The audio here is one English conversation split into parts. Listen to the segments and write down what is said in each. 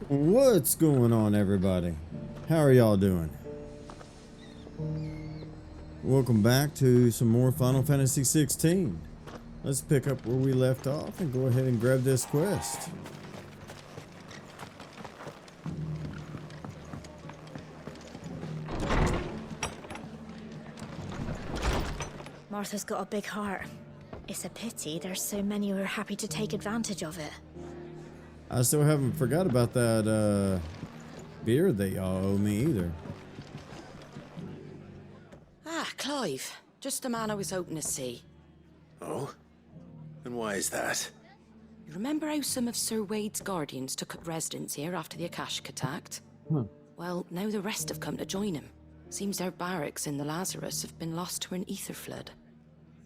What's going on, everybody? How are y'all doing? Welcome back to some more Final Fantasy XVI. Let's pick up where we left off and go ahead and grab this quest. Martha's got a big heart. It's a pity there's so many who are happy to take advantage of it. I still haven't forgot about that beer that y'all owe me either. Ah, Clive. Just the man I was hoping to see. Oh? And why is that? You remember how some of Sir Wade's guardians took up residence here after the Akashic attacked? Well, now the rest have come to join him. Seems their barracks in the Lazarus have been lost to an aether flood.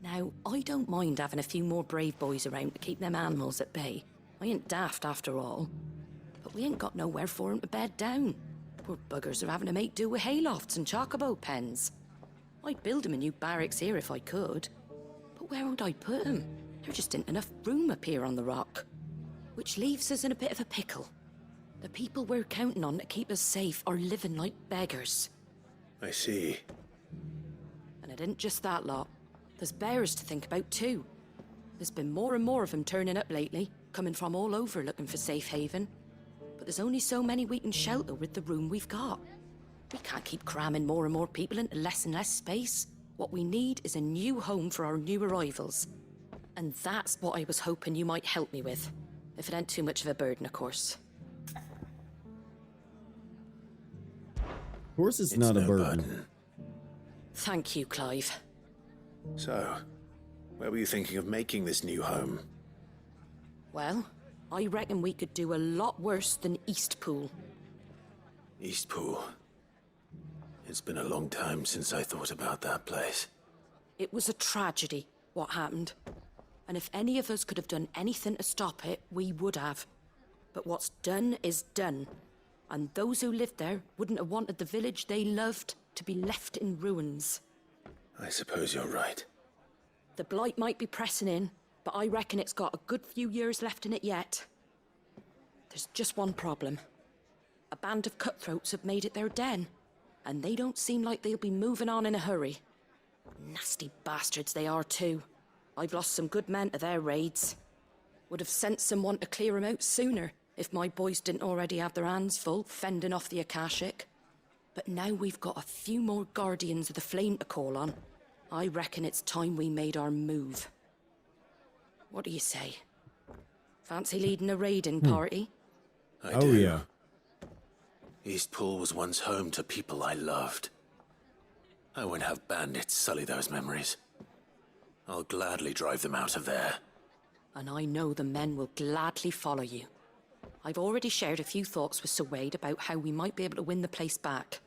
Now, I don't mind having a few more brave boys around to keep them animals at bay. I ain't daft after all. But we ain't got nowhere for 'em to bed down. Poor buggers are having to make do with haylofts and chocobo pens. I'd build 'em a new barracks here if I could. But where would I put 'em? There just ain't enough room up here on the rock. Which leaves us in a bit of a pickle. The people we're counting on to keep us safe are living like beggars. I see. And it ain't just that lot. There's bears to think about too. There's been more and more of them turning up lately, coming from all over looking for safe haven. But there's only so many we can shelter with the room we've got. We can't keep cramming more and more people into less and less space. What we need is a new home for our new arrivals. And that's what I was hoping you might help me with. If it ain't too much of a burden, of course. Of course it's not a no burden. Thank you, Clive. So, where were you thinking of making this new home? Well, I reckon we could do a lot worse than Eastpool. Eastpool. It's been a long time since I thought about that place. It was a tragedy, what happened. And if any of us could have done anything to stop it, we would have. But what's done is done. And those who lived there wouldn't have wanted the village they loved to be left in ruins. I suppose you're right. The Blight might be pressing in, but I reckon it's got a good few years left in it yet. There's just one problem. A band of cutthroats have made it their den, and they don't seem like they'll be moving on in a hurry. Nasty bastards they are too. I've lost some good men to their raids. Would have sent someone to clear 'em out sooner, if my boys didn't already have their hands full fending off the Akashic. But now we've got a few more guardians of the flame to call on. I reckon it's time we made our move. What do you say? Fancy leading a raiding party? I Oh do. yeah. Eastpool was once home to people I loved. I won't have bandits sully those memories. I'll gladly drive them out of there. And I know the men will gladly follow you. I've already shared a few thoughts with Sir Wade about how we might be able to win the place back.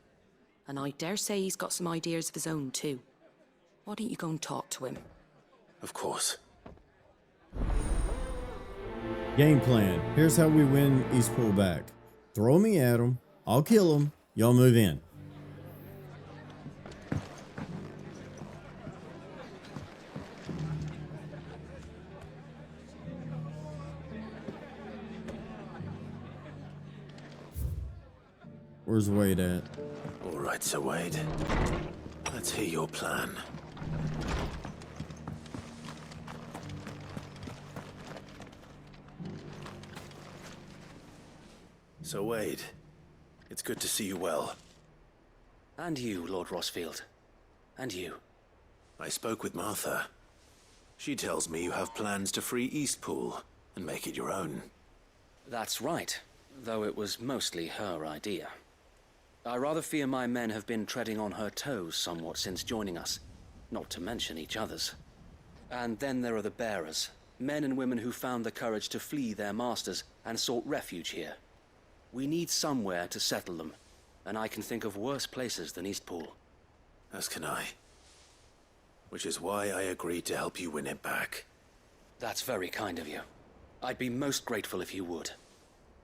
And I dare say he's got some ideas of his own too. Why don't you go and talk to him? Of course. Game plan. Here's how we win Eastpool back. Throw me at them. I'll kill them. Y'all move in. Where's Wade at? All right, Sir Wade. Let's hear your plan. So Wade, it's good to see you well. And you, Lord Rossfield. And you. I spoke with Martha. She tells me you have plans to free Eastpool and make it your own. That's right, though it was mostly her idea. I rather fear my men have been treading on her toes somewhat since joining us, not to mention each other's. And then there are the bearers, men and women who found the courage to flee their masters and sought refuge here. We need somewhere to settle them, and I can think of worse places than Eastpool. As can I. Which is why I agreed to help you win it back. That's very kind of you. I'd be most grateful if you would.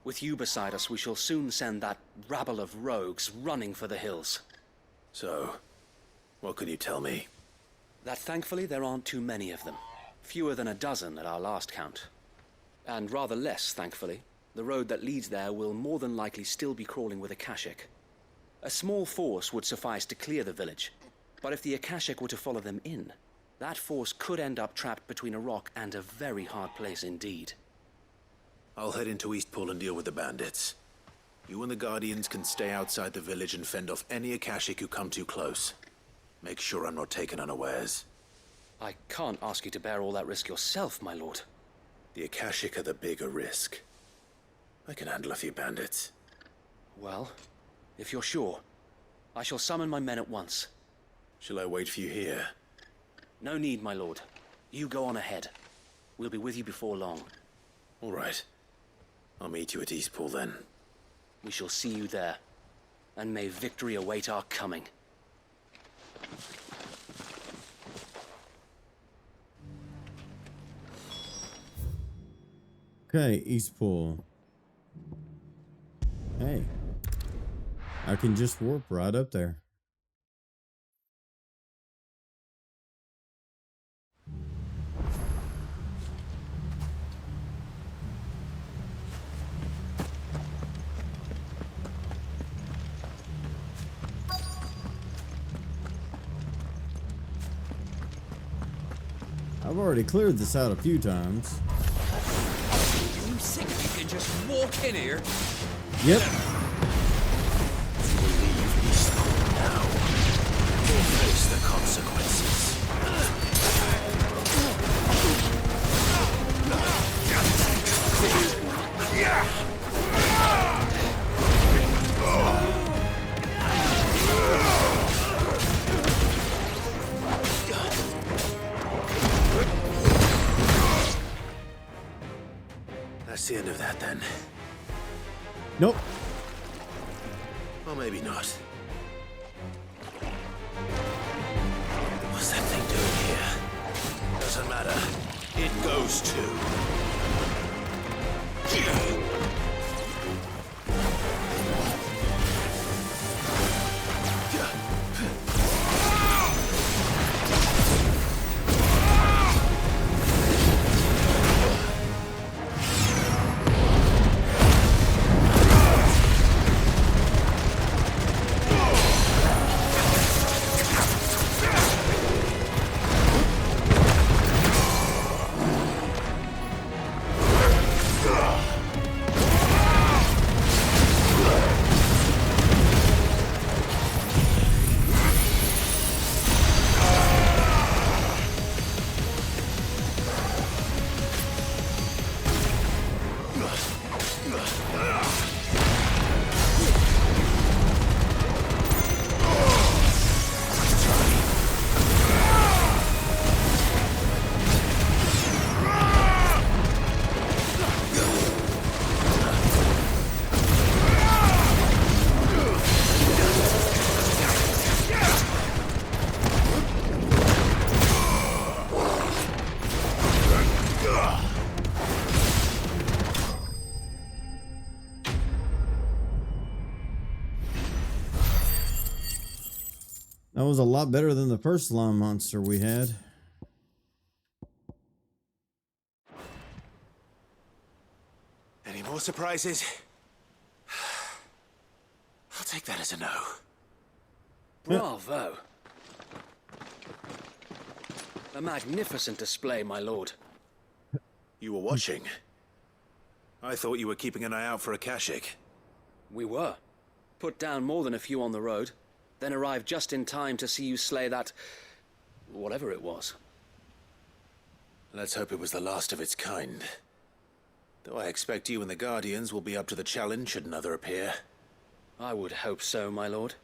With you beside us, we shall soon send that rabble of rogues running for the hills. So, what can you tell me? That thankfully there aren't too many of them. Fewer than a dozen at our last count. And rather less, thankfully, The road that leads there will more than likely still be crawling with Akashic. A small force would suffice to clear the village, but if the Akashic were to follow them in, that force could end up trapped between a rock and a very hard place indeed. I'll head into Eastpool and deal with the bandits. You and the Guardians can stay outside the village and fend off any Akashic who come too close. Make sure I'm not taken unawares. I can't ask you to bear all that risk yourself, my lord. The Akashic are the bigger risk. I can handle a few bandits. Well, if you're sure, I shall summon my men at once. Shall I wait for you here? No need, my lord. You go on ahead. We'll be with you before long. All right. I'll meet you at Eastpool then. We shall see you there. And may victory await our coming. Okay, Eastpool. Hey. I can just warp right up there. I've already cleared this out a few times. You think you can just walk in here? Yep. You will leave Eastpool now, or face the consequences. That's the end of that, then. Nope. Or maybe not. What's that thing doing here? Doesn't matter. It goes too. That was a lot better than the first slime monster we had. Any more surprises? I'll take that as a no. Bravo! A magnificent display, my lord. You were watching. I thought you were keeping an eye out for Akashic. We were. Put down more than a few on the road, then arrived just in time to see you slay that... whatever it was. Let's hope it was the last of its kind. Though I expect you and the Guardians will be up to the challenge should another appear. I would hope so, my lord.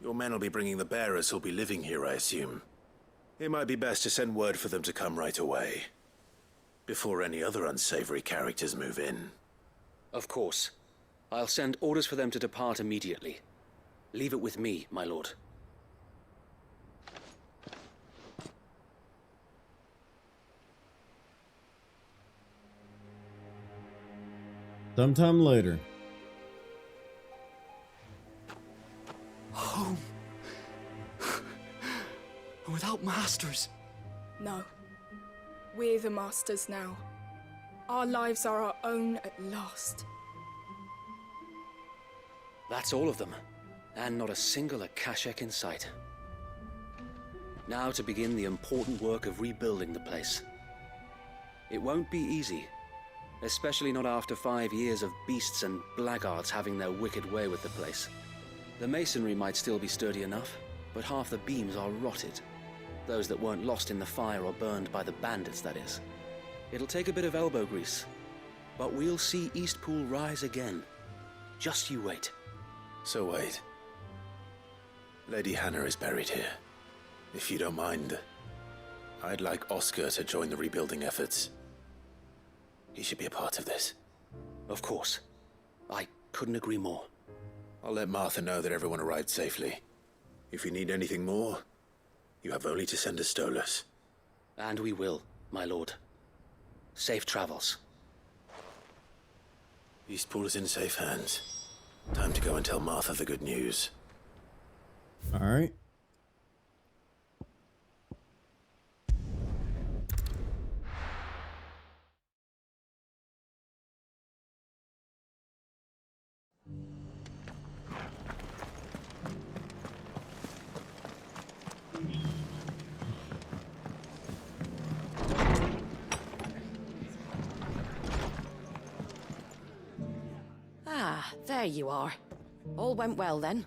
Your men will be bringing the bearers who'll be living here, I assume. It might be best to send word for them to come right away, before any other unsavory characters move in. Of course. I'll send orders for them to depart immediately. Leave it with me, my lord. Sometime later. Home. Without masters. No. We're the masters now. Our lives are our own at last. That's all of them, and not a single Akashic in sight. Now to begin the important work of rebuilding the place. It won't be easy, especially not after 5 years of beasts and blackguards having their wicked way with the place. The masonry might still be sturdy enough, but half the beams are rotted. Those that weren't lost in the fire or burned by the bandits, that is. It'll take a bit of elbow grease, but we'll see Eastpool rise again. Just you wait. So wait. Lady Hannah is buried here. If you don't mind, I'd like Oscar to join the rebuilding efforts. He should be a part of this. Of course. I couldn't agree more. I'll let Martha know that everyone arrived safely. If you need anything more, you have only to send a Stolas. And we will, my lord. Safe travels. Eastpool is in safe hands. Time to go and tell Martha the good news. All right. Ah, there you are. All went well then.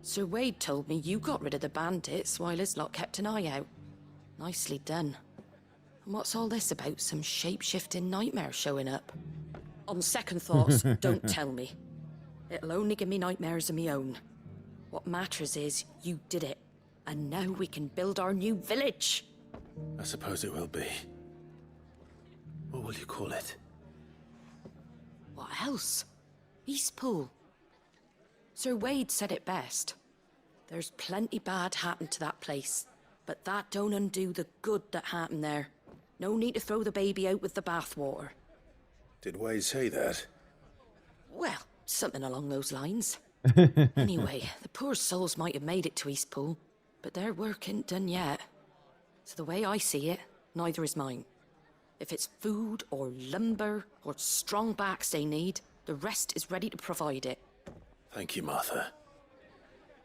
Sir Wade told me you got rid of the bandits while his lot kept an eye out. Nicely done. And what's all this about some shape-shifting nightmare showing up? On second thoughts, don't tell me. It'll only give me nightmares of me own. What matters is you did it. And now we can build our new village. I suppose it will be. What will you call it? What else? Eastpool. Sir Wade said it best. There's plenty bad happened to that place, but that don't undo the good that happened there. No need to throw the baby out with the bathwater. Did Wade say that? Well, something along those lines. Anyway, the poor souls might have made it to Eastpool, but their work ain't done yet. So the way I see it, neither is mine. If it's food or lumber or strong backs they need, the rest is ready to provide it. Thank you, Martha.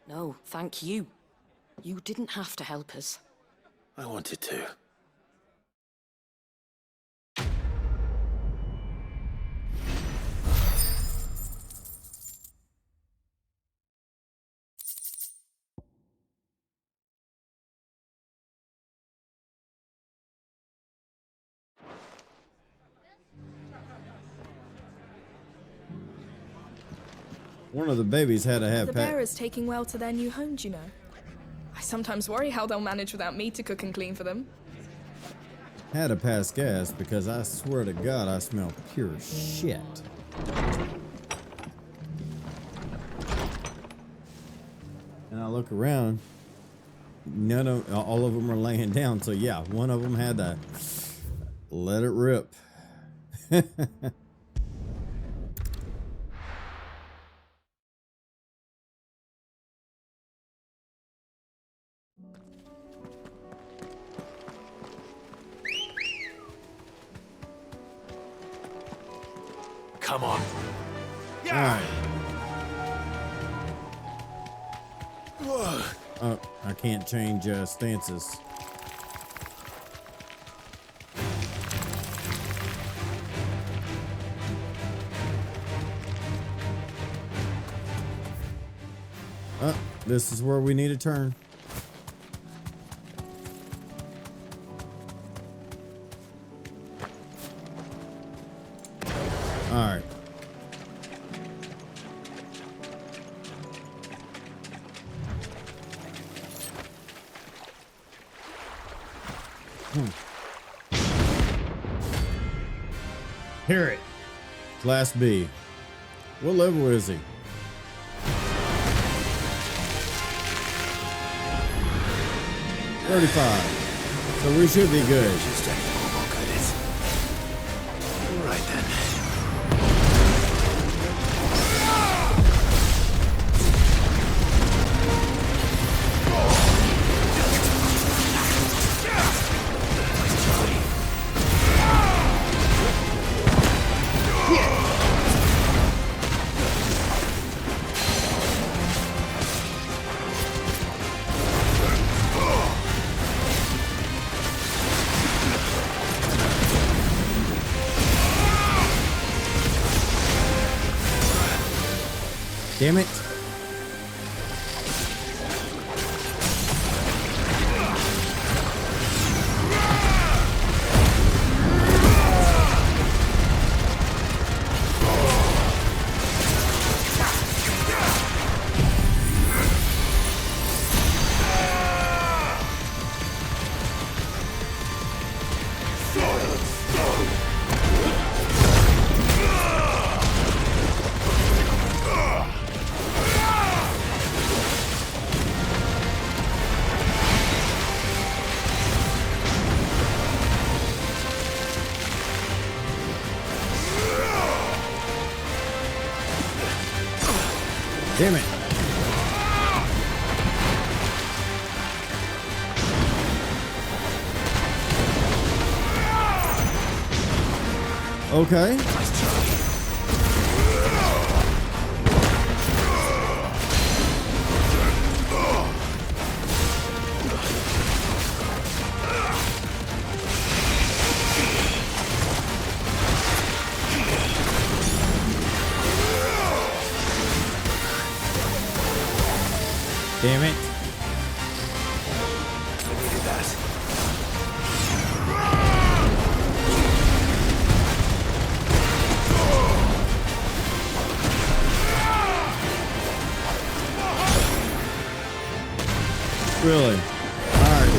No, thank you. You didn't have to help us. I wanted to. One of the babies had to have The bearer's taking well to their new homes, you know. I sometimes worry how they'll manage without me to cook and clean for them. had to pass gas because I swear to God I smell pure shit. And I look around, all of them are laying down. So yeah, one of them had to let it rip. Come on. All right. Oh, I can't change stances. This is where we need to turn. All right. Hear it. Class B. What level is he? $35. So we should be good. Just any more goodies. All right then. Damn it. Damn it. Okay. Damn it. I needed that. Really? Alright.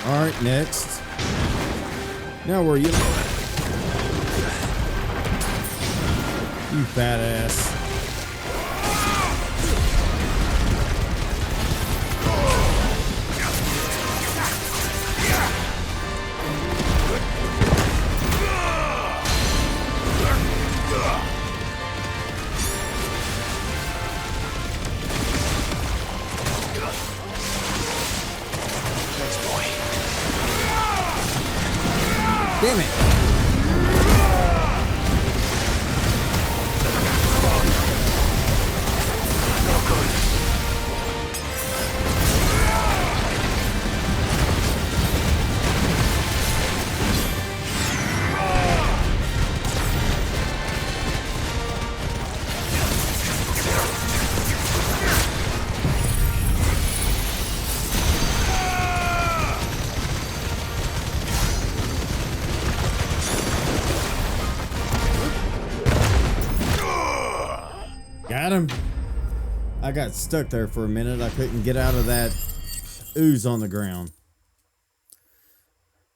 Alright, next. Now where are you? You fat ass. Damn it. Got him. I got stuck there for a minute. I couldn't get out of that ooze on the ground.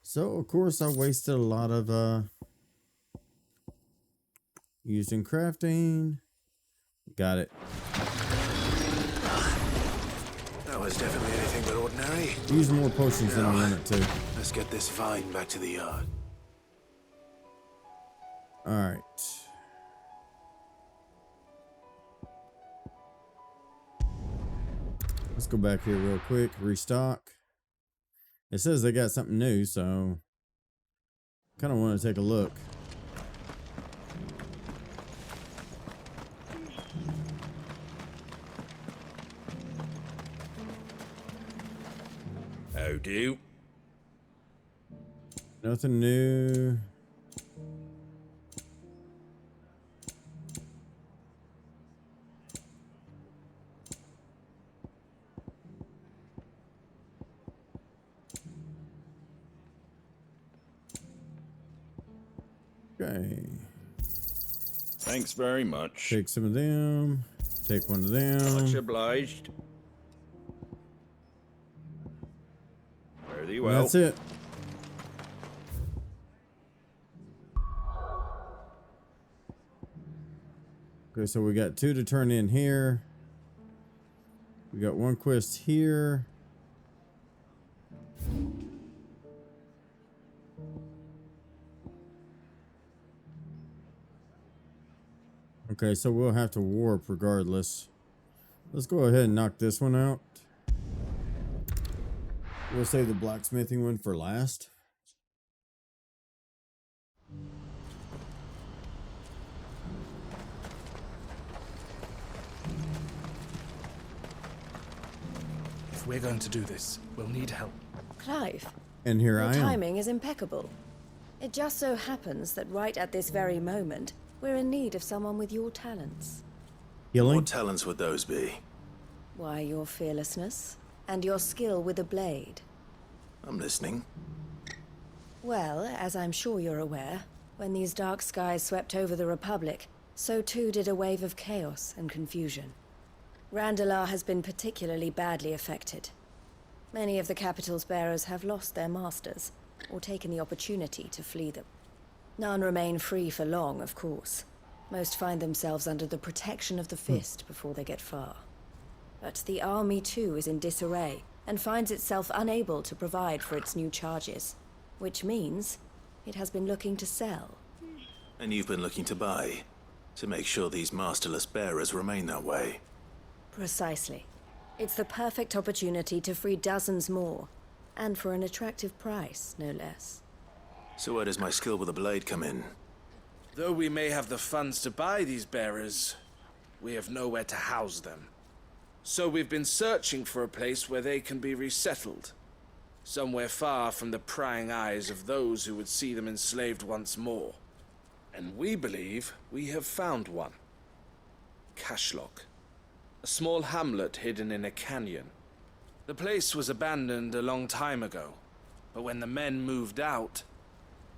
So, of course, I wasted a lot of using crafting. Got it. That was definitely anything but ordinary. Use more potions than I wanted to. Let's get this vine back to the yard. Alright. Let's go back here real quick. Restock. It says they got something new, so kind of want to take a look. How do? Nothing new. Okay. Thanks very much. Take some of them. Take one of them. Much obliged. Very And well. that's it. Okay, so we got 2 to turn in here. We got one quest here. Okay, so we'll have to warp regardless. Let's go ahead and knock this one out. We'll save the blacksmithing one for last. If we're going to do this, we'll need help. Clive, And here your I am. timing is impeccable. It just so happens that right at this very moment, we're in need of someone with your talents. Healing? What talents would those be? Why, your fearlessness and your skill with a blade. I'm listening. Well, as I'm sure you're aware, when these dark skies swept over the Republic, so too did a wave of chaos and confusion. Randalar has been particularly badly affected. Many of the capital's bearers have lost their masters, or taken the opportunity to flee them. None remain free for long, of course. Most find themselves under the protection of the Fist before they get far. But the army too is in disarray, and finds itself unable to provide for its new charges. Which means it has been looking to sell. And you've been looking to buy, to make sure these masterless bearers remain that way. Precisely. It's the perfect opportunity to free dozens more, and for an attractive price, no less. So where does my skill with the blade come in? Though we may have the funds to buy these bearers, we have nowhere to house them. So we've been searching for a place where they can be resettled. Somewhere far from the prying eyes of those who would see them enslaved once more. And we believe we have found one. Cashlock. A small hamlet hidden in a canyon. The place was abandoned a long time ago, but when the men moved out,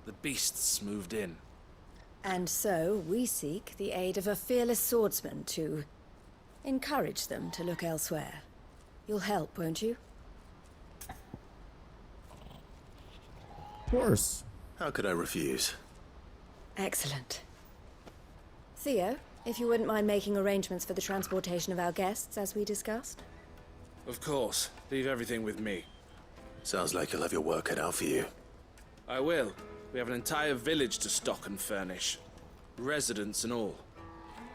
the beasts moved in. And so we seek the aid of a fearless swordsman to encourage them to look elsewhere. You'll help, won't you? Of course. How could I refuse? Excellent. Theo, if you wouldn't mind making arrangements for the transportation of our guests, as we discussed. Of course. Leave everything with me. Sounds like you'll have your work cut out for you. I will. We have an entire village to stock and furnish. Residents and all.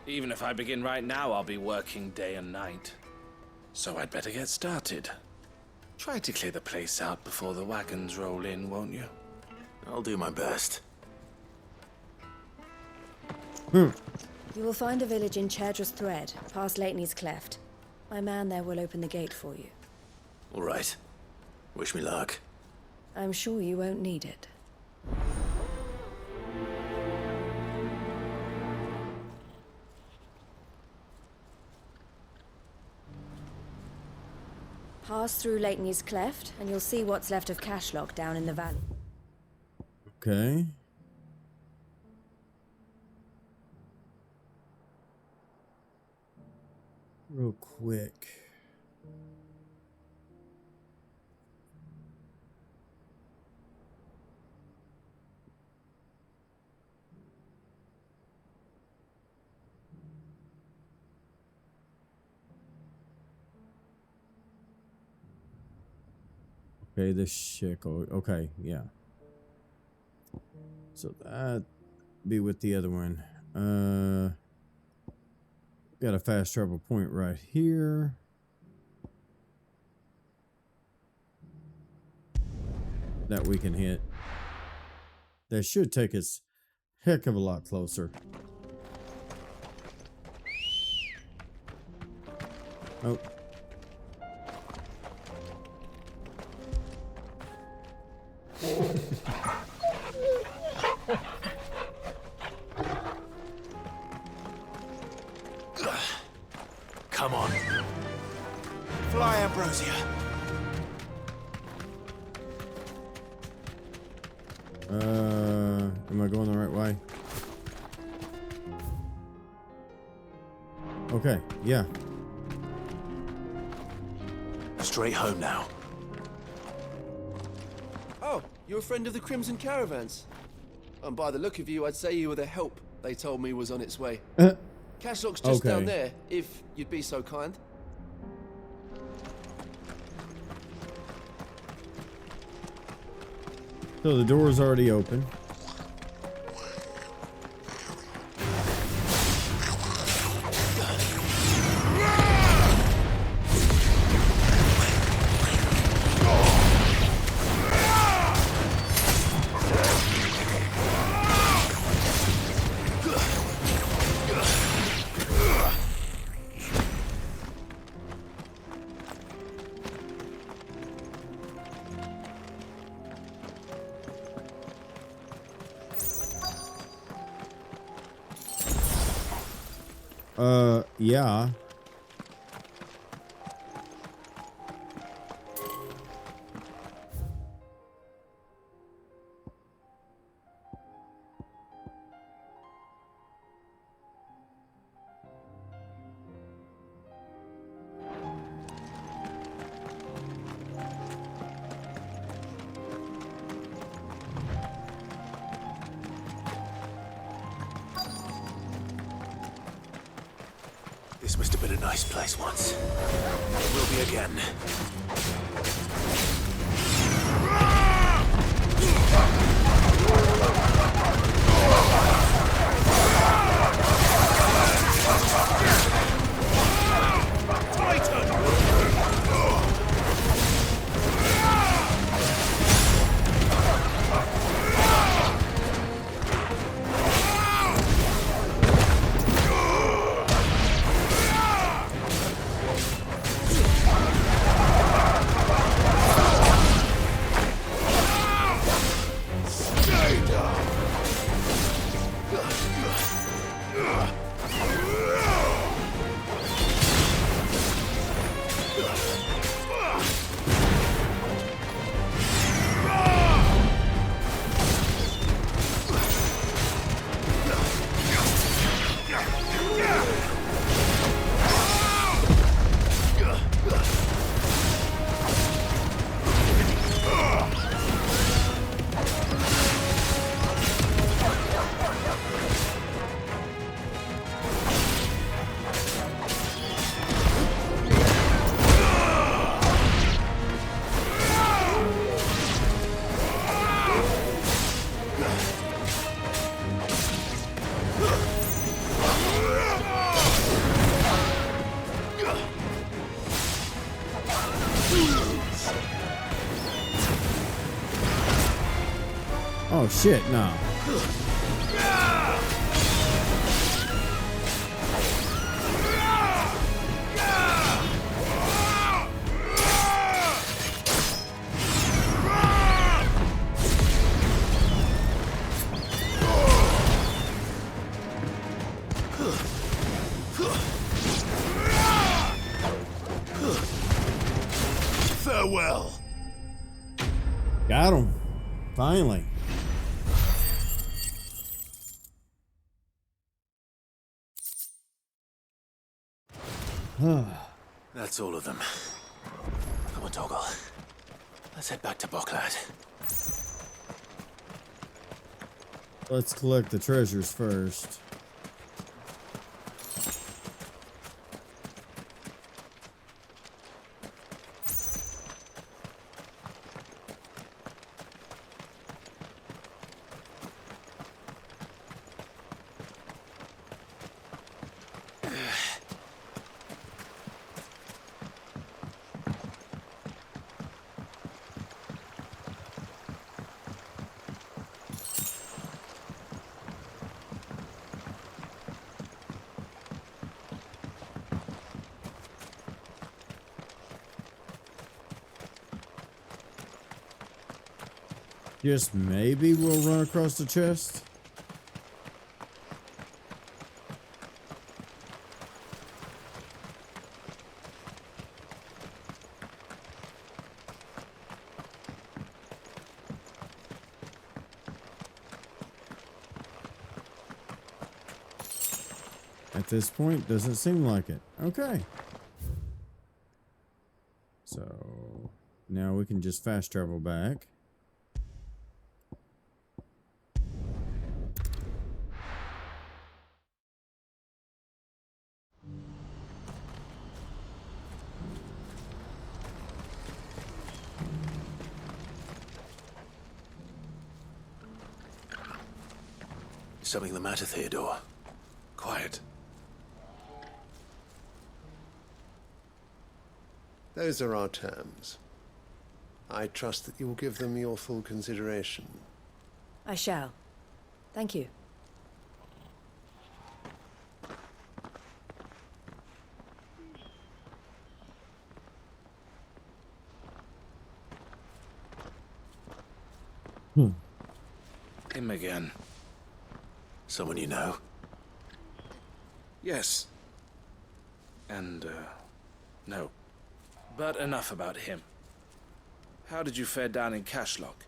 Even if I begin right now, I'll be working day and night. So I'd better get started. Try to clear the place out before the wagons roll in, won't you? I'll do my best. You will find a village in Chaidra's Thread, past Leitney's Cleft. My man there will open the gate for you. All right. Wish me luck. I'm sure you won't need it. Pass through Leitney's Cleft, and you'll see what's left of Cashlock down in the valley. Okay. Real quick. Okay, the shickle. Okay, yeah. So that be with the other one. Got a fast travel point right here. That we can hit. That should take us heck of a lot closer. Oh. Come on. Fly, Ambrosia. Am I going the right way? Okay, yeah. Straight home now. Oh, you're a friend of the Crimson Caravans. And by the look of you, I'd say you were the help they told me was on its way. Cashlock's just down there, if you'd be so kind. So the door is already open. Yeah. This must have been a nice place once. It will be again. Oh shit, no. Farewell. Got him. Finally. That's all of them. Come on, Toggle. Let's head back to Boklad. Let's collect the treasures first. Just maybe we'll run across the chest. At this point, doesn't seem like it. Okay. So now we can just fast travel back. something the matter, Theodore? Quiet. Those are our terms. I trust that you will give them your full consideration. I shall. Thank you. Him again. Someone you know? Yes. And, no. But enough about him. How did you fare down in Cashlock?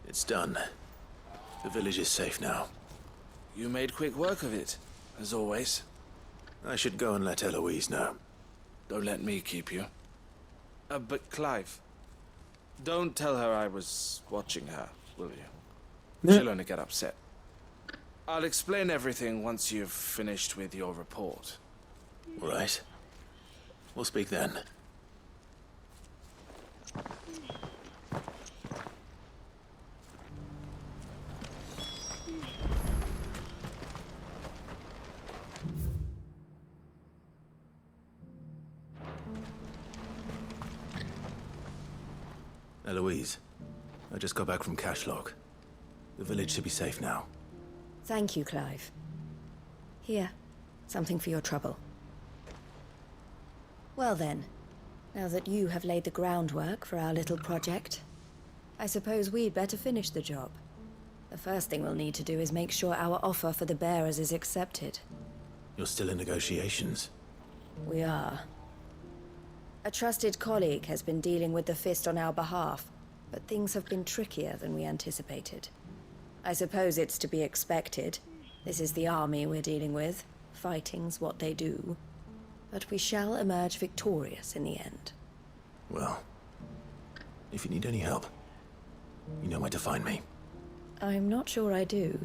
It's done. The village is safe now. You made quick work of it, as always. I should go and let Eloise know. Don't let me keep you. But Clive, don't tell her I was watching her, will you? She'll only get upset. I'll explain everything once you've finished with your report. All right. We'll speak then. Eloise, I just got back from Cashlock. The village should be safe now. Thank you, Clive. Here, something for your trouble. Well then, now that you have laid the groundwork for our little project, I suppose we'd better finish the job. The first thing we'll need to do is make sure our offer for the bearers is accepted. You're still in negotiations? We are. A trusted colleague has been dealing with the Fist on our behalf, but things have been trickier than we anticipated. I suppose it's to be expected. This is the army we're dealing with. Fighting's what they do. But we shall emerge victorious in the end. Well, if you need any help, you know where to find me. I'm not sure I do.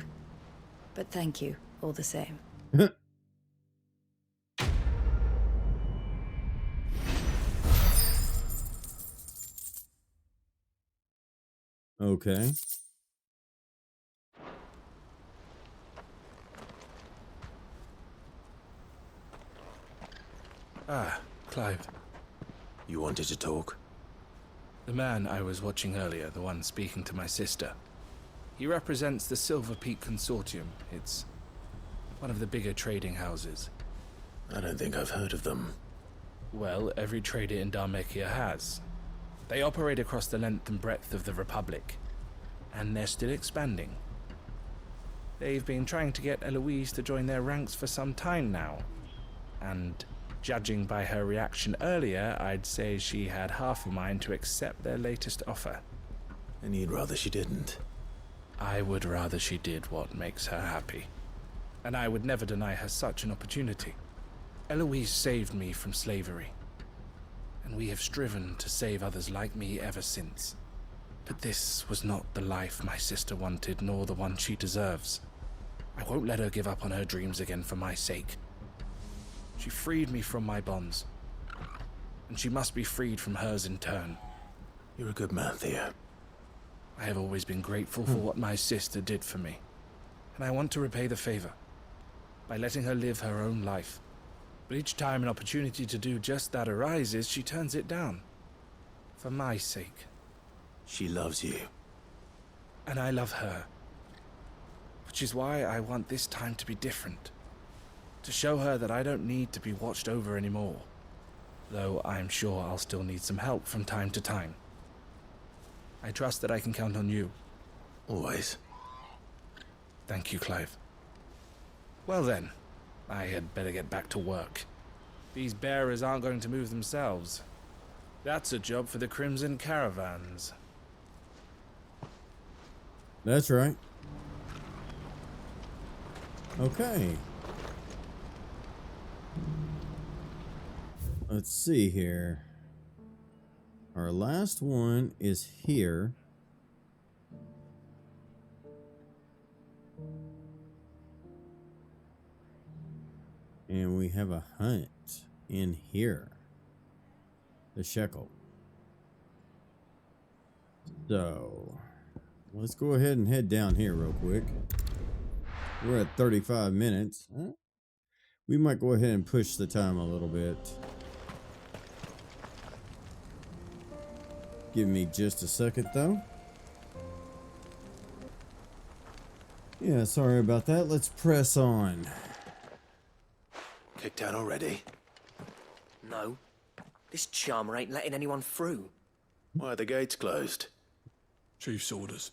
But thank you, all the same. Okay. Ah, Clive. You wanted to talk? The man I was watching earlier, the one speaking to my sister. He represents the Silver Peak Consortium. It's one of the bigger trading houses. I don't think I've heard of them. Well, every trader in Dharmekia has. They operate across the length and breadth of the Republic, and they're still expanding. They've been trying to get Eloise to join their ranks for some time now, and judging by her reaction earlier, I'd say she had half a mind to accept their latest offer. And you'd rather she didn't? I would rather she did what makes her happy, and I would never deny her such an opportunity. Eloise saved me from slavery, and we have striven to save others like me ever since. But this was not the life my sister wanted, nor the one she deserves. I won't let her give up on her dreams again for my sake. She freed me from my bonds, and she must be freed from hers in turn. You're a good man, Theo. I have always been grateful for what my sister did for me, and I want to repay the favor by letting her live her own life. But each time an opportunity to do just that arises, she turns it down. For my sake. She loves you. And I love her. Which is why I want this time to be different. To show her that I don't need to be watched over anymore. Though I'm sure I'll still need some help from time to time. I trust that I can count on you. Always. Thank you, Clive. Well then, I had better get back to work. These bearers aren't going to move themselves. That's a job for the Crimson Caravans. That's right. Okay. Let's see here. Our last one is here. And we have a hunt in here. The shekel. So, let's go ahead and head down here real quick. We're at 35 minutes. We might go ahead and push the time a little bit. Give me just a second, though. Yeah, sorry about that. Let's press on. Kicked out already? No. This charmer ain't letting anyone through. Why are the gates closed? Chief's orders.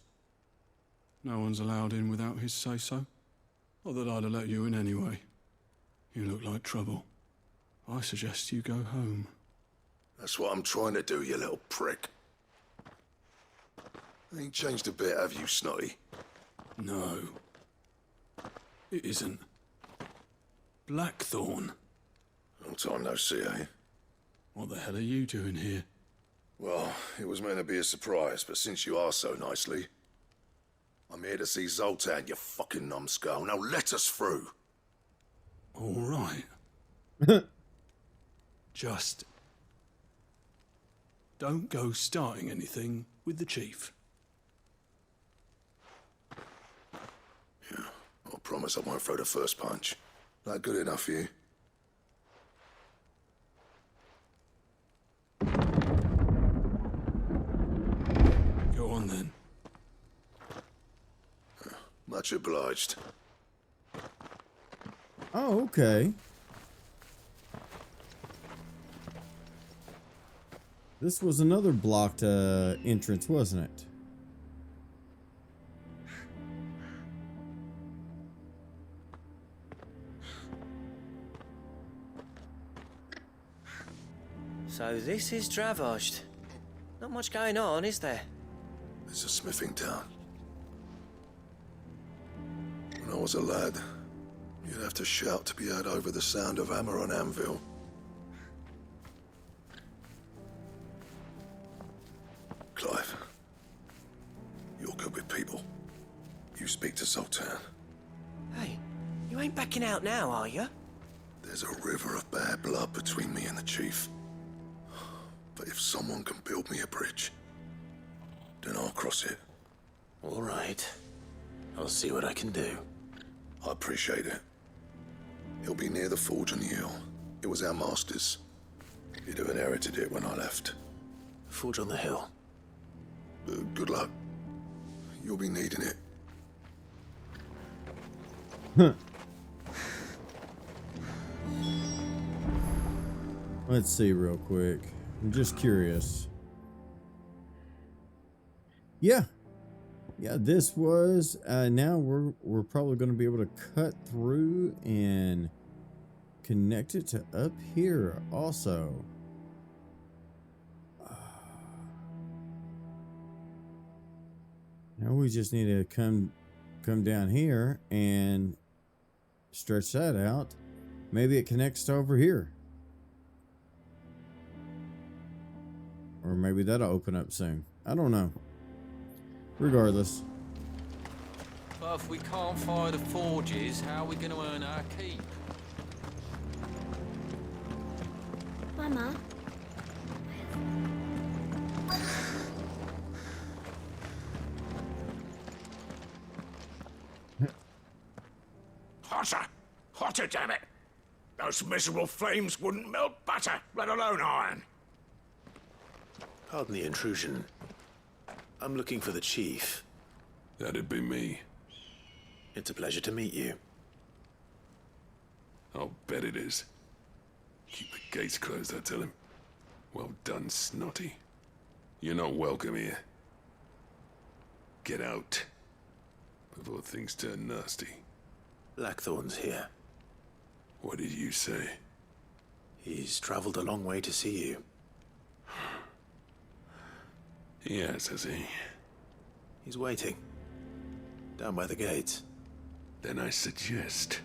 No one's allowed in without his say-so. Not that I'd have let you in anyway. You look like trouble. I suggest you go home. That's what I'm trying to do, you little prick. Ain't changed a bit, have you, Snotty? No. It isn't. Blackthorn. Long time no see, eh? What the hell are you doing here? Well, it was meant to be a surprise, but since you are so nicely, I'm here to see Zoltan, you fucking numbskull. Now let us through. All right. Just don't go starting anything with the chief. Yeah, I promise I won't throw the first punch. That good enough for you? Go on then. Much obliged. Oh, okay. This was another blocked entrance, wasn't it? So this is Dravosht. Not much going on, is there? It's a smithing town. When I was a lad, you'd have to shout to be heard over the sound of hammer on anvil. Clive, you're good with people. You speak to Zoltan. Hey, you ain't backing out now, are you? There's a river of bad blood between me and the chief. But if someone can build me a bridge, then I'll cross it. All right. I'll see what I can do. I appreciate it. He'll be near the forge on the hill. It was our master's. He'd have inherited it when I left. Forge on the hill. Good luck. You'll be needing it. Let's see real quick. I'm just curious. Yeah, this was now we're probably going to be able to cut through and connect it to up here also. Now we just need to come down here and stretch that out. Maybe it connects to over here. Or maybe that'll open up soon. I don't know. Regardless. But if we can't fire the forges, how are we going to earn our keep? Mama. Hotter! Hotter, damn it! Those miserable flames wouldn't melt butter, let alone iron. Pardon the intrusion. I'm looking for the chief. That'd be me. It's a pleasure to meet you. I'll bet it is. Keep the gates closed, I tell him. Well done, Snotty. You're not welcome here. Get out. Before things turn nasty. Blackthorn's here. What did you say? He's traveled a long way to see you. Yes, has he? He's waiting. Down by the gates. Then I suggest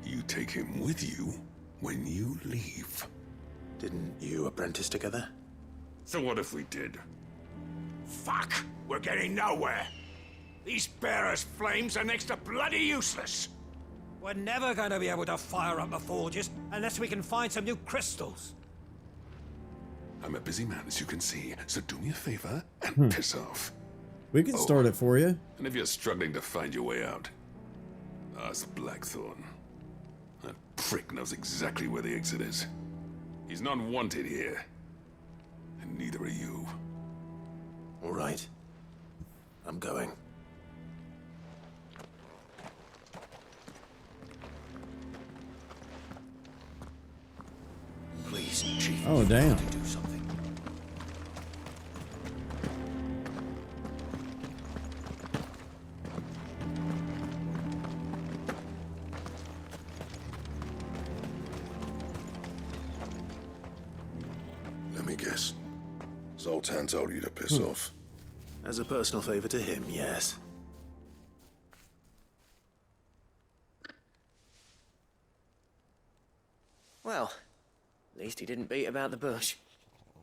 you take him with you when you leave. Didn't you apprentice together? So what if we did? Fuck! We're getting nowhere! These bearers' flames are next to bloody useless! We're never going to be able to fire up the forges unless we can find some new crystals. I'm a busy man, as you can see, so do me a favor and piss off. We can start it for you. And if you're struggling to find your way out, Ask Blackthorn. That prick knows exactly where the exit is. He's not wanted here. And neither are you. All right. I'm going. Please, Chief. Oh, damn. To do something. Let me guess. Zoltan told you to piss off. As a personal favor to him, yes. Well, at least he didn't beat about the bush.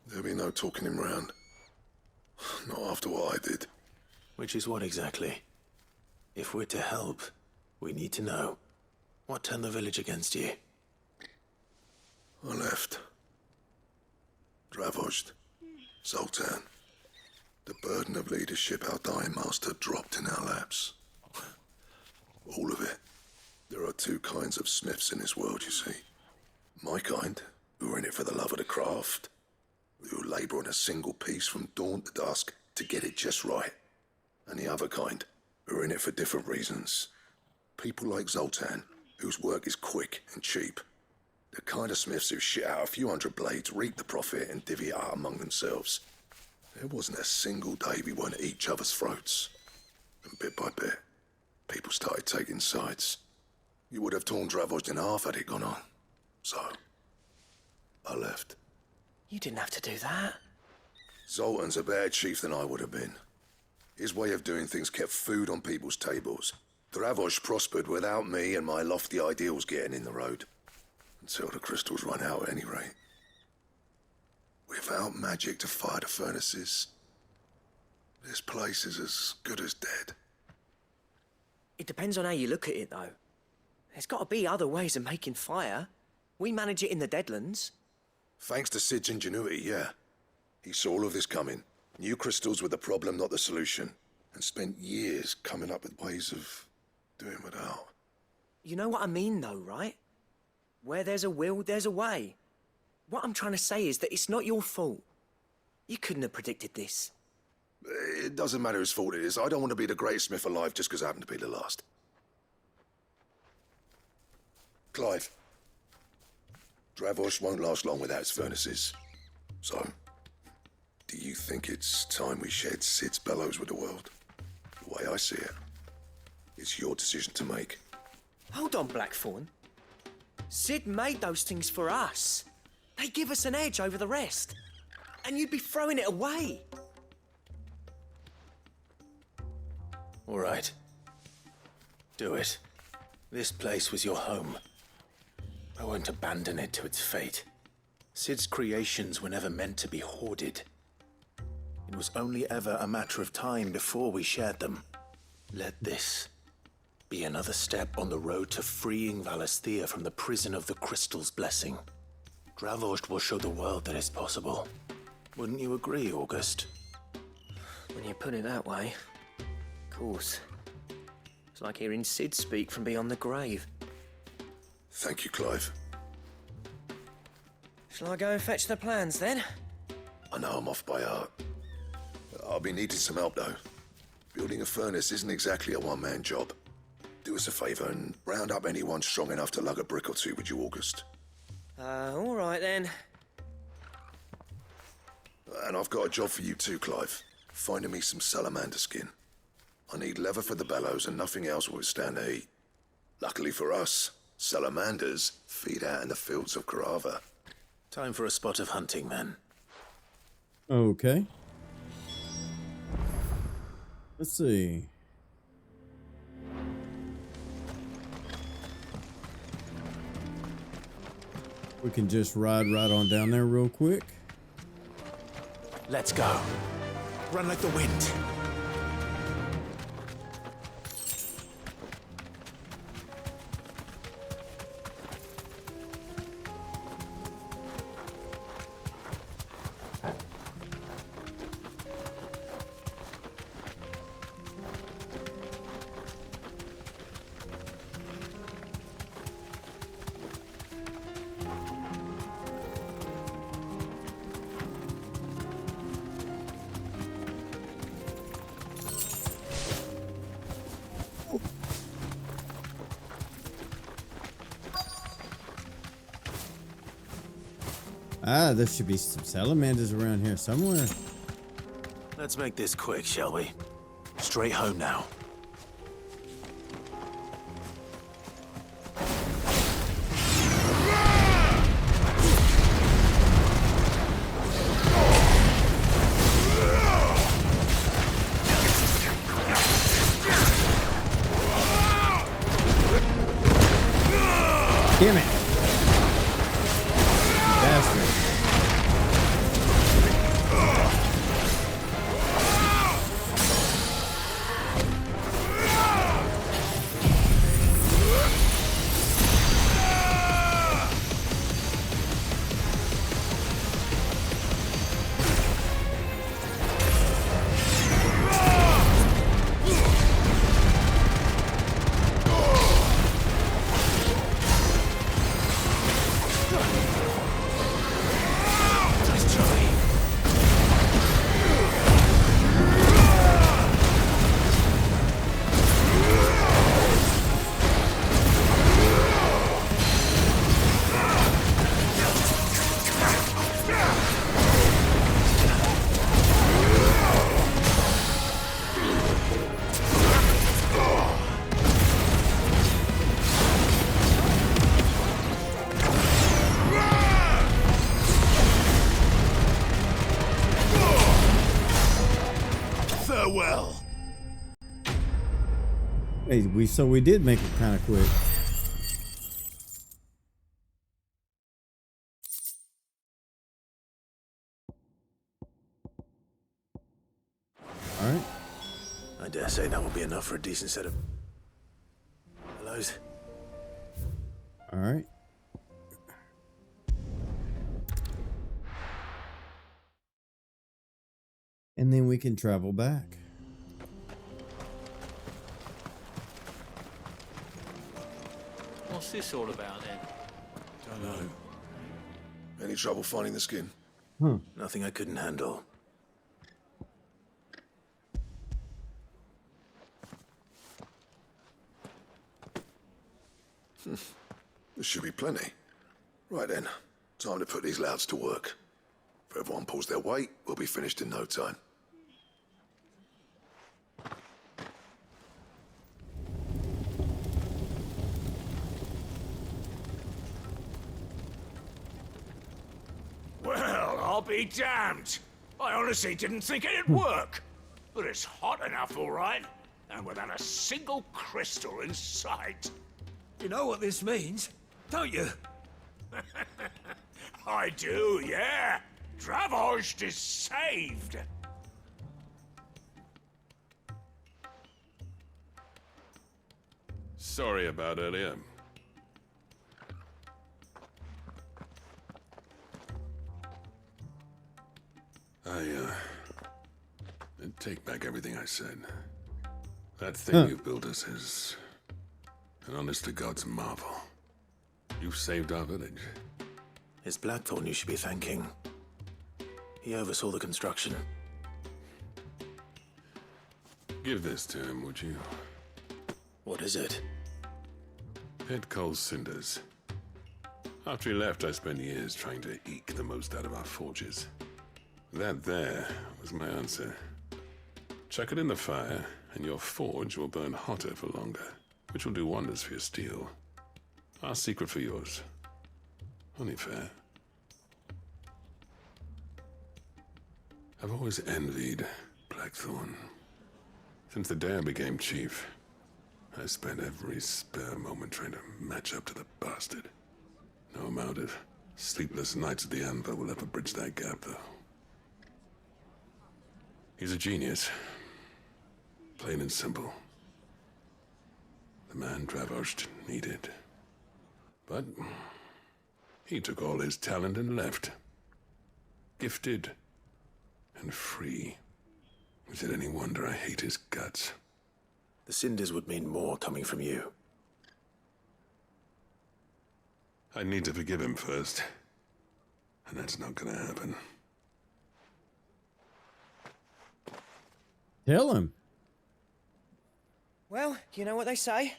There'll be no talking him round. Not after what I did. Which is what exactly? If we're to help, we need to know. What turned the village against you? I left. Dravozd. Zoltan. The burden of leadership our dying master dropped in our laps. All of it. There are two kinds of smiths in this world, you see. My kind, who are in it for the love of the craft, who labour on a single piece from dawn to dusk to get it just right. And the other kind, who are in it for different reasons. People like Zoltan, whose work is quick and cheap. The kind of smiths who shit out a few hundred blades, reap the profit, and divvy it out among themselves. There wasn't a single day we weren't at each other's throats. And bit by bit, people started taking sides. You would have torn Dravozd in half had it gone on. So, I left. You didn't have to do that. Zoltan's a better chief than I would have been. His way of doing things kept food on people's tables. Dravozd prospered without me and my lofty ideals getting in the road. Until the crystals run out at any rate. Without magic to fire the furnaces, this place is as good as dead. It depends on how you look at it, though. There's got to be other ways of making fire. We manage it in the Deadlands. Thanks to Sid's ingenuity, yeah. He saw all of this coming. Knew crystals were the problem, not the solution. And spent years coming up with ways of doing without. You know what I mean, though, right? Where there's a will, there's a way. What I'm trying to say is that it's not your fault. You couldn't have predicted this. It doesn't matter whose fault it is. I don't want to be the greatest smith alive just because I happen to be the last. Clive. Dravozd won't last long without its furnaces. So, do you think it's time we shared Sid's bellows with the world? The way I see it, it's your decision to make. Hold on, Blackthorn. Sid made those things for us. They give us an edge over the rest. And you'd be throwing it away. All right. Do it. This place was your home. I won't abandon it to its fate. Sid's creations were never meant to be hoarded. It was only ever a matter of time before we shared them. Let this be another step on the road to freeing Valisthea from the prison of the Crystal's blessing. Dravozd will show the world that it's possible. Wouldn't you agree, August? When you put it that way, of course. It's like hearing Sid speak from beyond the grave. Thank you, Clive. Shall I go and fetch the plans, then? I know I'm off by heart. I'll be needing some help, though. Building a furnace isn't exactly a one-man job. Do us a favour and round up anyone strong enough to lug a brick or two, would you, August? All right, then. And I've got a job for you too, Clive. Finding me some salamander skin. I need leather for the bellows and nothing else will withstand the heat. Luckily for us, salamanders feed out in the fields of Karava. Time for a spot of hunting, then. Okay. Let's see. We can just ride right on down there real quick. Let's go. Run like the wind. Ah, there should be some salamanders around here somewhere. Let's make this quick, shall we? Straight home now. Damn it! You bastard. Farewell. Hey, we did make it kind of quick. All right. I dare say that will be enough for a decent set of hellos. All right. And then we can travel back. What's this all about then? Don't know. Any trouble finding the skin? Nothing I couldn't handle. There should be plenty. Right then, time to put these louds to work. If everyone pulls their weight, we'll be finished in no time. Well, I'll be damned. I honestly didn't think it'd work. But it's hot enough, all right. And without a single crystal in sight. You know what this means, don't you? I do, yeah. Dravost is saved. Sorry about earlier. I take back everything I said. That thing you built us is an honest to God's marvel. You saved our village. It's Blackthorn you should be thanking. He oversaw the construction. Give this to him, would you? What is it? Pit coal cinders. After he left, I spent years trying to eke the most out of our forges. That there was my answer. Chuck it in the fire, and your forge will burn hotter for longer, which will do wonders for your steel. Our secret for yours. Only fair. I've always envied Blackthorn. Since the day I became chief, I spent every spare moment trying to match up to the bastard. No amount of sleepless nights at the Anvil will ever bridge that gap, though. He's a genius. Plain and simple. The man Dravost needed. But he took all his talent and left. Gifted and free. Is it any wonder I hate his guts? The cinders would mean more coming from you. I need to forgive him first. And that's not gonna happen. Tell him. Well, you know what they say.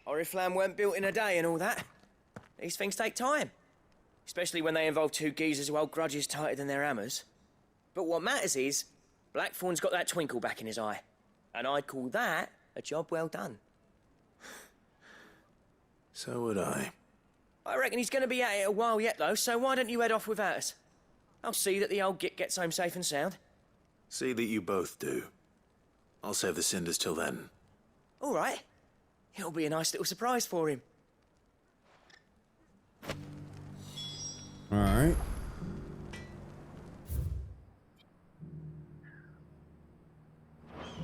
Oriflamme weren't built in a day and all that. These things take time. especially when they involve two geezers who hold grudges tighter than their hammers. But what matters is, Blackthorn's got that twinkle back in his eye, and I'd call that a job well done. So would I. I reckon he's going to be at it a while yet, though, so why don't you head off without us? I'll see that the old git gets home safe and sound. See that you both do. I'll save the cinders till then. All right. It'll be a nice little surprise for him. All right.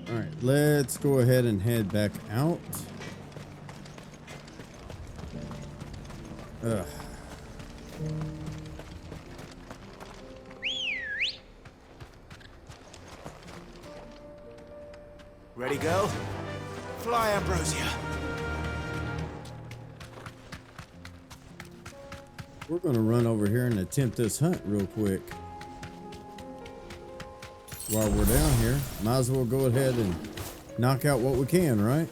All right, let's go ahead and head back out. Ugh. Ready, girl? Fly, Ambrosia. We're gonna run over here and attempt this hunt real quick. While we're down here, might as well go ahead and knock out what we can, right?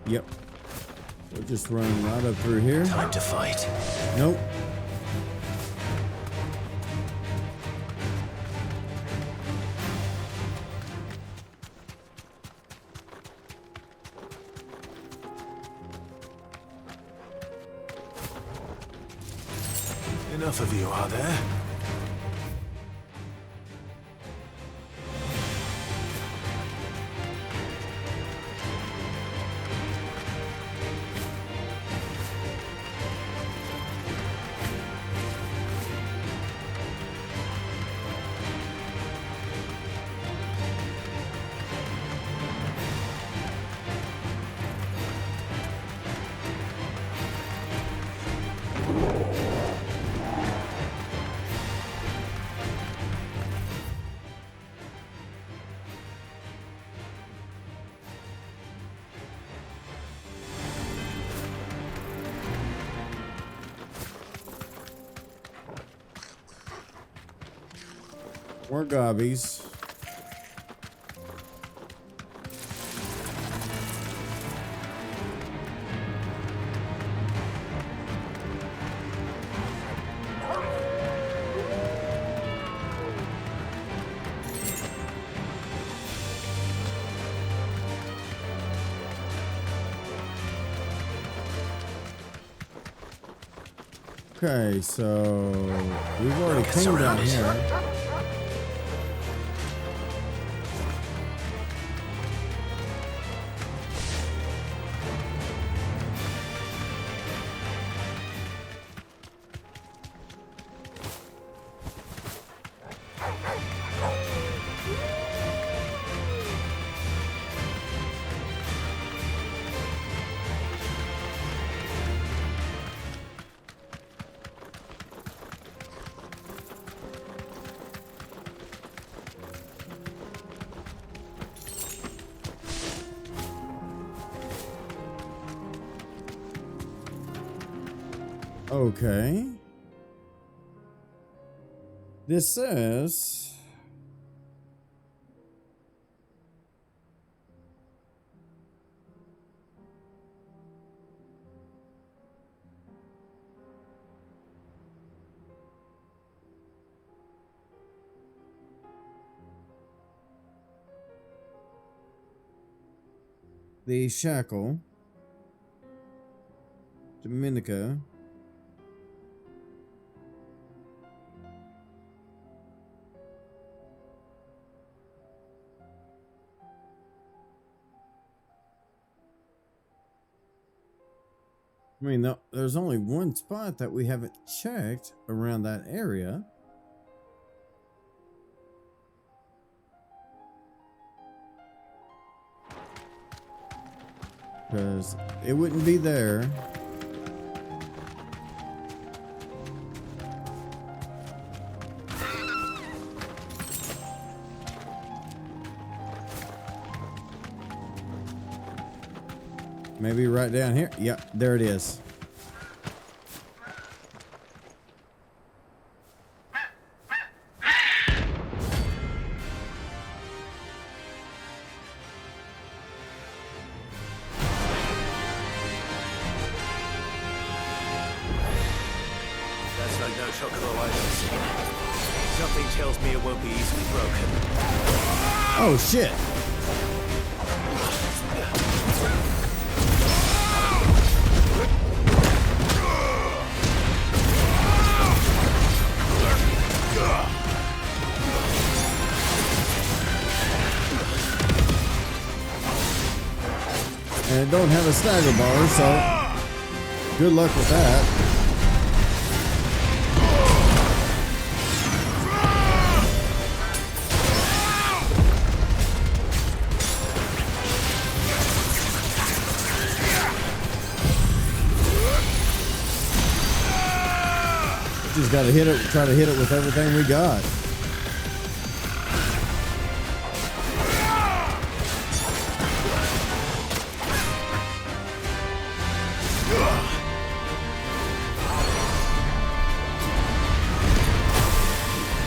Yep. We'll just run right up through here. Time to fight. Nope. Enough of you, are there? More gobbies. Okay, so we've already came down here. Okay. This says the shackle, Dominica, I mean, there's only one spot that we haven't checked around that area. Because it wouldn't be there. Maybe right down here. Yep, there it is. That's like no chocobo I've ever seen. Something tells me it won't be easily broken. Oh shit! And it don't have a stagger bar, so good luck with that. Just gotta hit it, try to hit it with everything we got.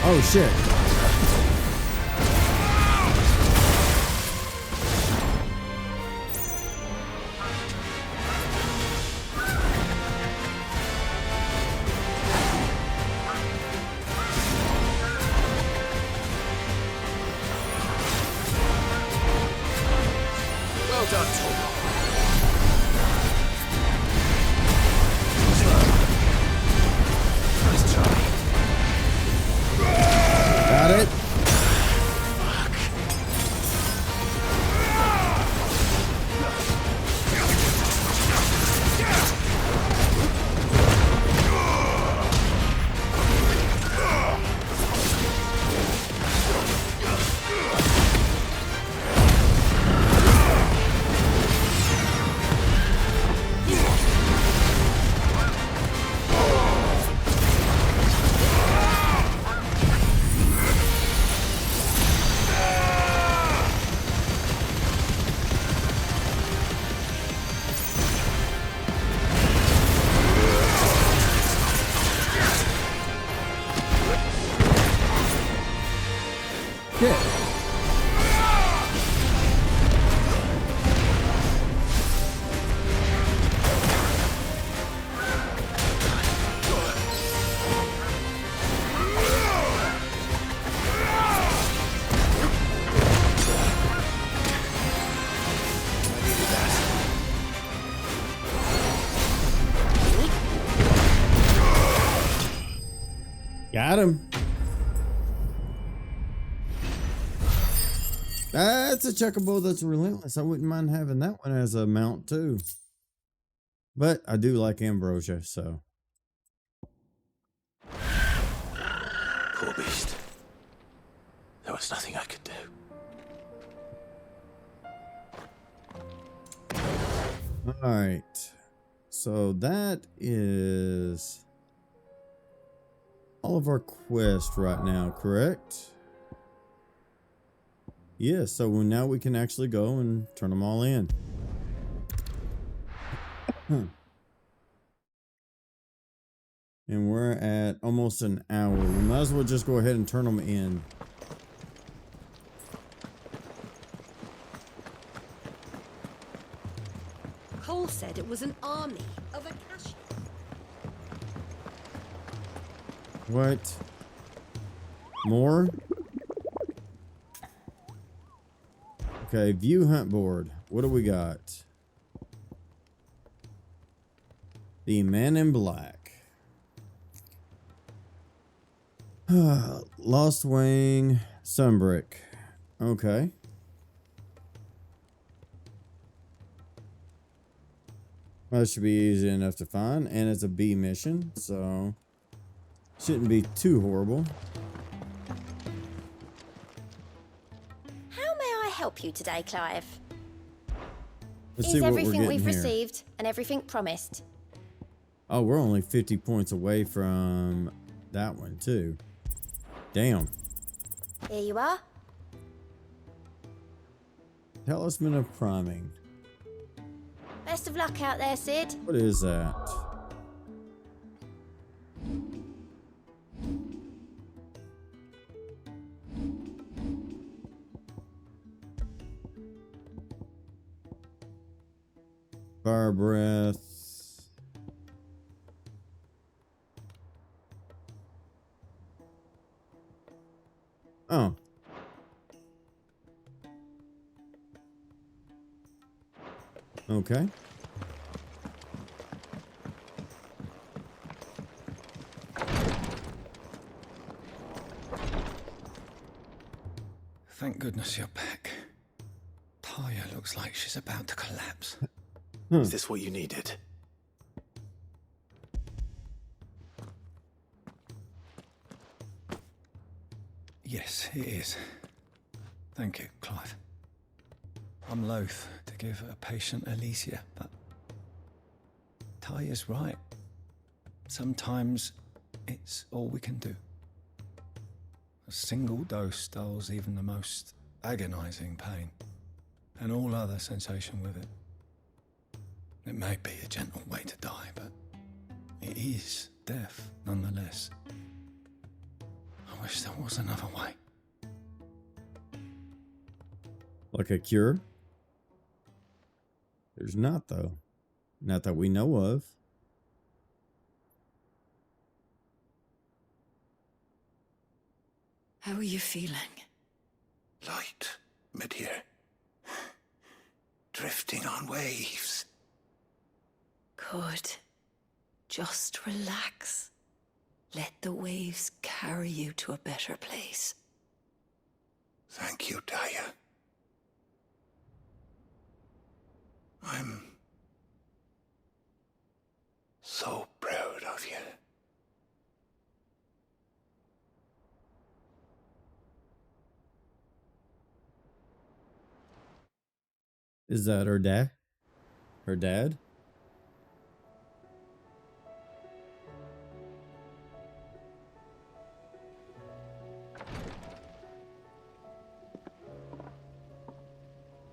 Oh shit. Well done, Tom. Nice try. Got it. Got him. That's a checkable that's relentless. I wouldn't mind having that one as a mount too. But I do like ambrosia, so. Poor beast. There was nothing I could do. Alright. So that is all of our quests right now, correct? Yeah, so now we can actually go and turn them all in. And we're at almost an hour. We might as well just go ahead and turn them in. Cole said it was an army of Akashi. What? More? Okay, view hunt board. What do we got? The Man in Black. Lost Wing, Sunbrick. Okay. That should be easy enough to find, and it's a B mission, so shouldn't be too horrible. How may I help you today, Clive? Let's see Is what we're everything getting we've here. received and everything promised? Oh, we're only 50 points away from that one, too. Damn. Here you are. Talisman of Priming. Best Best of luck out there, Sid. What is that? Fire breath. Oh. Okay. Thank goodness you're back. Talia looks like she's about to collapse. Is this what you needed? Yes, it is. Thank you, Clive. I'm loath to give a patient Elysia, but Talia's right. Sometimes it's all we can do. A single dose dulls even the most agonizing pain, and all other sensation with it. It may be a gentle way to die, but it is death nonetheless. I wish there was another way. Like a cure? There's not, though. Not that we know of. How are you feeling? Light, mid-here. Drifting on waves. Good. Just relax. Let the waves carry you to a better place. Thank you, Talia. I'm so proud of you. Is that her dad? Her dad?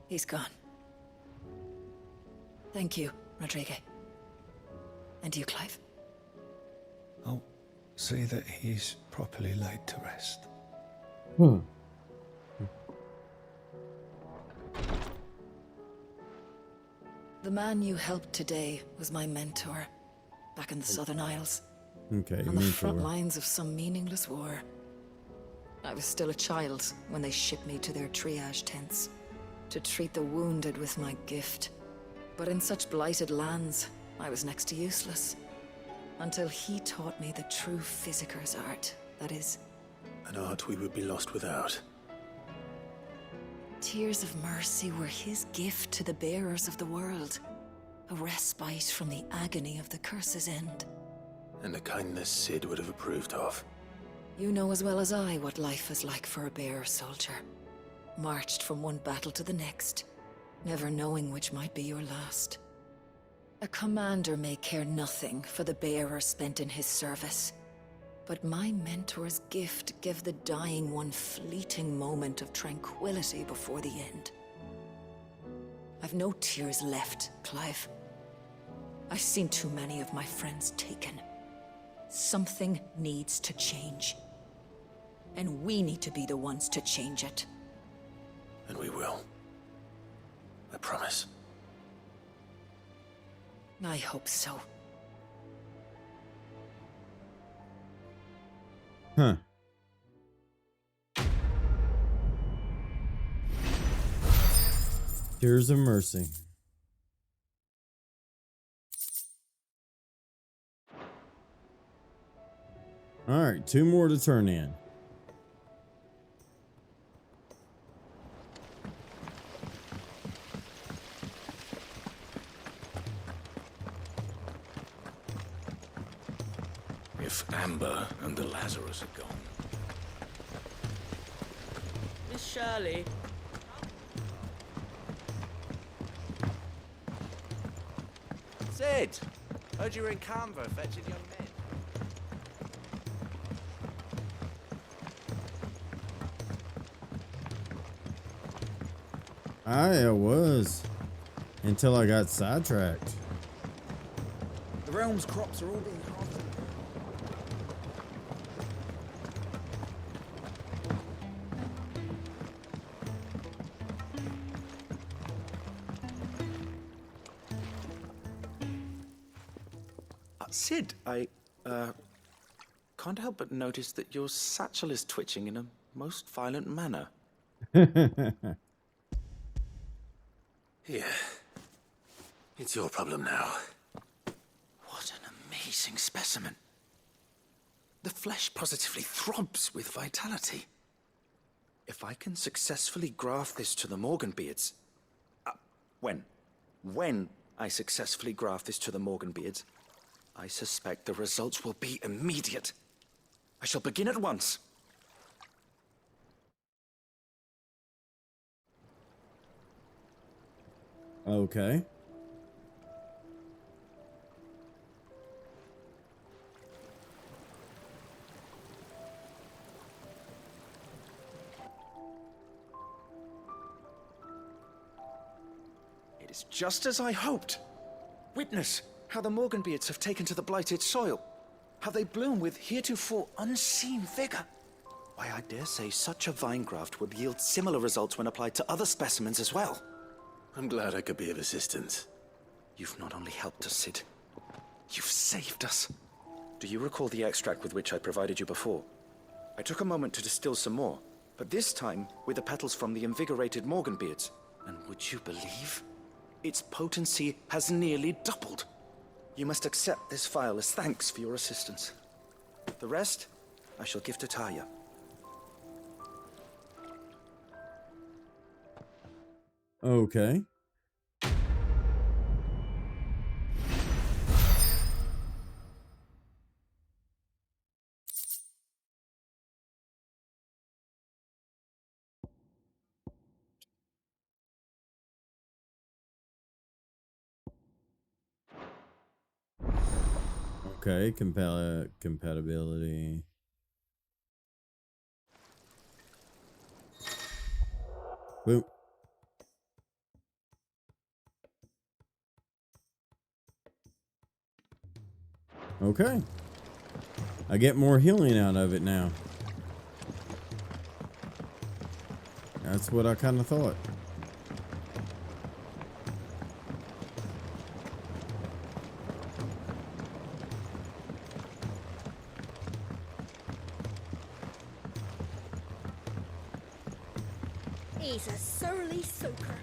He's gone. Thank you, Rodrigo. And you, Clive? I'll see that he's properly laid to rest. The man you helped today was my mentor, back in the Southern Isles. Okay, on the front lines of some meaningless war. I was still a child when they shipped me to their triage tents, to treat the wounded with my gift. But in such blighted lands, I was next to useless. Until he taught me the true physicker's art, that is... An art we would be lost without. Tears of mercy were his gift to the bearers of the world. A respite from the agony of the curse's end. And a kindness Sid would have approved of. You know as well as I what life is like for a bearer soldier. Marched from one battle to the next, never knowing which might be your last. A commander may care nothing for the bearer spent in his service. But my mentor's gift gave the dying one fleeting moment of tranquility before the end. I've no tears left, Clive. I've seen too many of my friends taken. Something needs to change. And we need to be the ones to change it. And we will. I promise. I hope so. Huh. Tears of mercy. All right, 2 more to turn in. If Amber and the Lazarus are gone. Miss Shirley. Sid! Heard you were in Canva fetching young men. I was. until I got sidetracked. The realm's crops are all being harvested. Sid, I can't help but notice that your satchel is twitching in a most violent manner. Here. It's your problem now. What an amazing specimen. The flesh positively throbs with vitality. If I can successfully graft this to the Morganbeards... When I successfully graft this to the Morganbeards, I suspect the results will be immediate. I shall begin at once. Okay. It is just as I hoped. Witness how the Morganbeards have taken to the blighted soil. How they bloom with heretofore unseen vigor. Why, I dare say such a vine graft would yield similar results when applied to other specimens as well. I'm glad I could be of assistance. You've not only helped us, Sid, you've saved us. Do you recall the extract with which I provided you before? I took a moment to distill some more, but this time with the petals from the invigorated Morganbeards. And would you believe? Its potency has nearly doubled. You must accept this vial as thanks for your assistance. The rest, I shall give to Taya. Okay. Okay, compatibility. Boom. Okay. I get more healing out of it now. That's what I kind of thought. He's a surly soaker.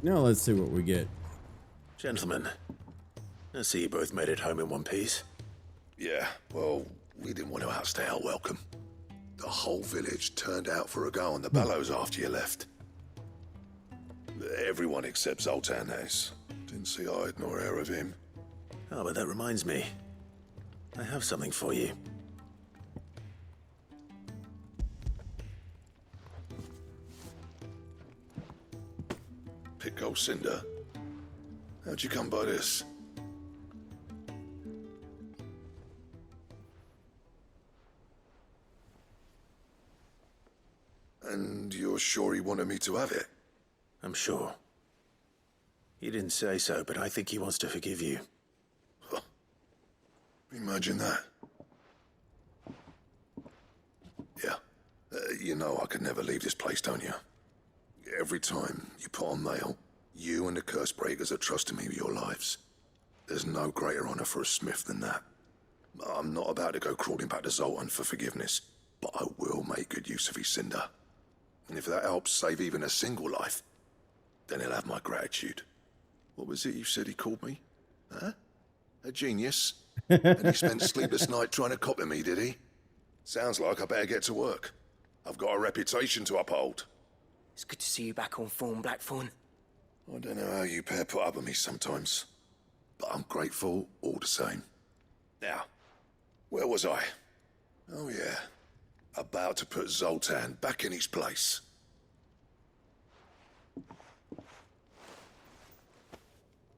Now let's see what we get. Gentlemen, I see you both made it home in one piece. Yeah, well, we didn't want to outstay our welcome. The whole village turned out for a go on the bellows after you left. Everyone except Zoltan has. Didn't see hide nor hair of him. Oh, but that reminds me. I have something for you. Pick old Cinder. How'd you come by this? And you're sure he wanted me to have it? I'm sure. He didn't say so, but I think he wants to forgive you. Huh. Imagine that. Yeah. You know I could never leave this place, don't you? Every time you put on mail, you and the curse breakers are trusting me with your lives. There's no greater honor for a smith than that. I'm not about to go crawling back to Zoltan for forgiveness, but I will make good use of his cinder. And if that helps save even a single life, then he'll have my gratitude. What was it you said he called me? Huh? A genius? And he spent sleepless night trying to copy me, did he? Sounds like I better get to work. I've got a reputation to uphold. It's good to see you back on form, Blackthorn. I don't know how you pair put up with me sometimes, but I'm grateful all the same. Now, where was I? Oh yeah, about to put Zoltan back in his place.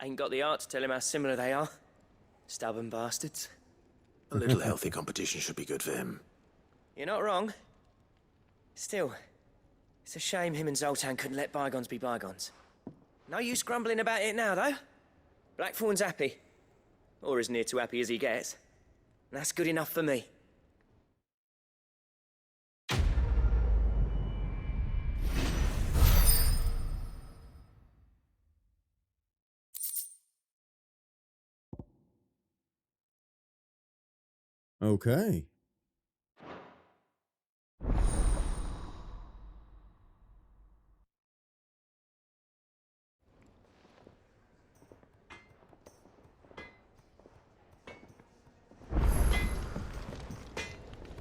Ain't got the art to tell him how similar they are. Stubborn bastards. A little healthy competition should be good for him. You're not wrong. Still, It's a shame him and Zoltan couldn't let bygones be bygones. No use grumbling about it now, though. Blackthorn's happy. Or as near to happy as he gets. And that's good enough for me. Okay.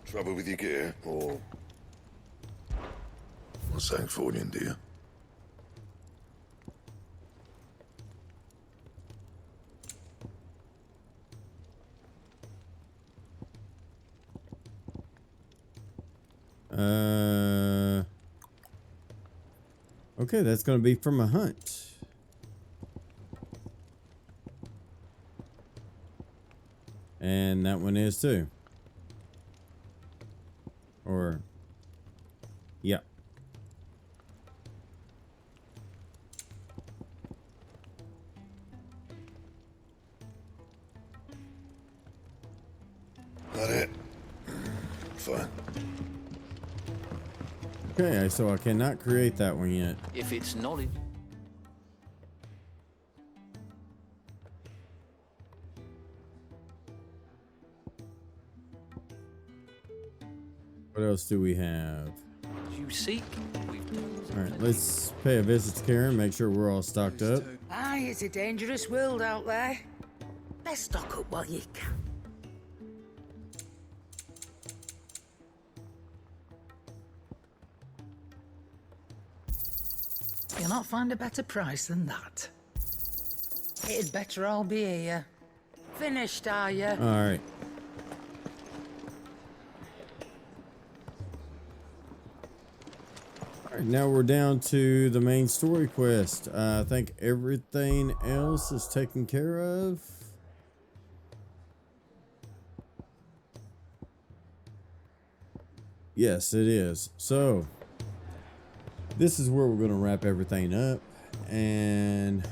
Trouble with your gear, or something for you, dear? Okay, that's going to be from a hunt. And that one is too. Or, yeah. That it? Fine. Okay, so I cannot create that one yet. If it's knowledge. What else do we have? You seek. All right, let's pay a visit to Karen, make sure we're all stocked up. Aye, it's a dangerous world out there. Let's stock up while you can. You'll not find a better price than that. It'd better all be here. Finished, are you? All right. All right, now we're down to the main story quest. I think everything else is taken care of. Yes, it is. So, this is where we're going to wrap everything up and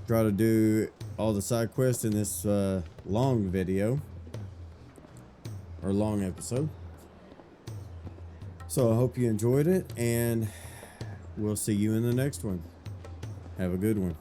try to do all the side quests in this long video or long episode. So I hope you enjoyed it, and we'll see you in the next one. Have a good one.